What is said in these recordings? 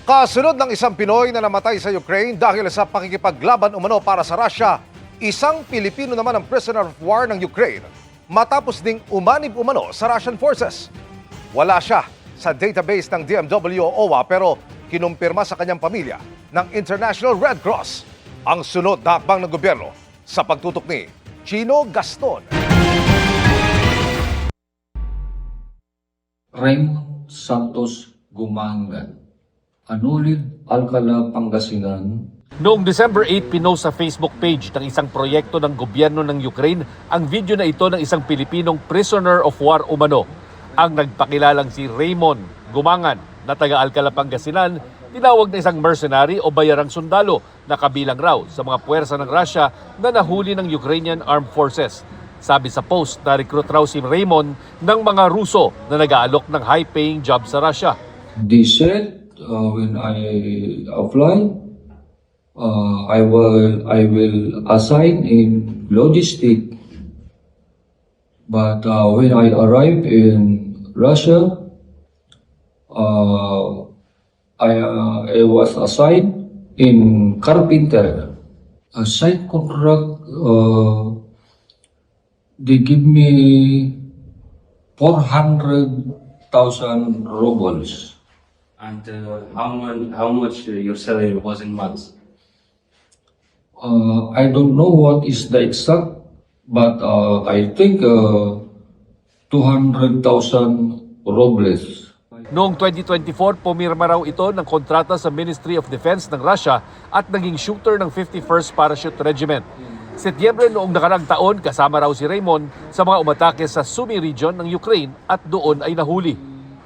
Kasunod ng isang Pinoy na namatay sa Ukraine dahil sa pakikipaglaban umano para sa Russia, isang Pilipino naman ang prisoner of war ng Ukraine matapos ding umanib umano sa Russian forces. Wala siya sa database ng DMW o OWA pero kinumpirma sa kanyang pamilya ng International Red Cross ang sunod na hakbang ng gobyerno sa pagtutok ni Chino Gaston. Raymond Santos Gumangan, Anulid, Alcala, Pangasinan. Noong December 8, pinost sa Facebook page ng isang proyekto ng gobyerno ng Ukraine ang video na ito ng isang Pilipinong prisoner of war umano. Ang nagpakilalang si Raymond Gumangan na taga Alcala, Pangasinan, tinawag na isang mercenary o bayarang sundalo na kabilang raw sa mga puwersa ng Russia na nahuli ng Ukrainian Armed Forces. Sabi sa post na recruit raw si Raymond ng mga Ruso na nag-aalok ng high-paying job sa Russia. They said when I apply, I will assign in logistic. But when I arrived in Russia, I was assigned in carpenter. A site contract, they give me 400,000 rubles. And how much your salary was in months? I don't know what is the exact, but I think 200,000 rubles. Noong 2024, pumirma raw ito ng kontrata sa Ministry of Defense ng Russia at naging shooter ng 51st Parachute Regiment. Setyembre noong nakaraang taon, kasama raw si Raymond sa mga umatake sa Sumy region ng Ukraine at doon ay nahuli.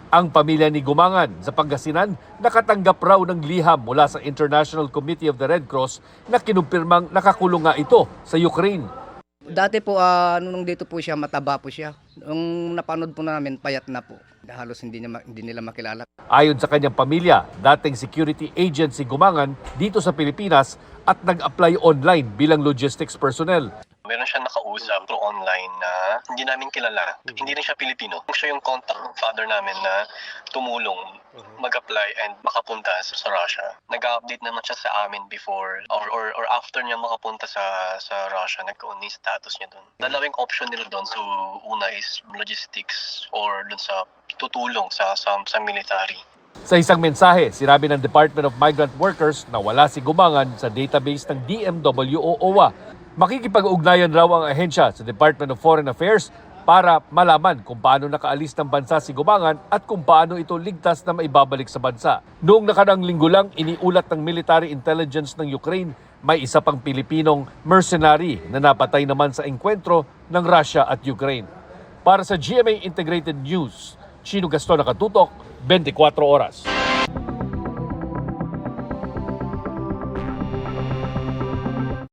Ang pamilya ni Gumangan sa Pangasinan nakatanggap raw ng liham mula sa International Committee of the Red Cross na kinumpirmang nakakulong nga ito sa Ukraine. Dati po, nung dito po siya, mataba po siya. Nung napanood po namin, payat na po. Halos hindi nila makilala. Ayon sa kanyang pamilya, dating security agent si Gumangan dito sa Pilipinas at nag-apply online bilang logistics personnel. Meron siya nakausap through online na hindi namin kilala. Hindi rin siya Pilipino. Siya yung contact ng father namin na tumulong mag-apply and makapunta sa Russia. Nag-update naman siya sa amin before or after niya makapunta sa Russia, nagkaroon yung status niya doon. Dalawang option nila doon. So, una is logistics or doon sa tutulong sa military. Sa isang mensahe, sinabi ng Department of Migrant Workers na wala si Gumangan sa database ng DMW o OWA. Makikipag-ugnayan raw ang ahensya sa Department of Foreign Affairs para malaman kung paano nakaalis ng bansa si Gumangan at kung paano ito ligtas na maibabalik sa bansa. Noong nakaraang linggo lang, iniulat ng military intelligence ng Ukraine, may isa pang Pilipinong mercenary na napatay naman sa engkwentro ng Russia at Ukraine. Para sa GMA Integrated News, Chino Gaston, nakatutok, 24 oras.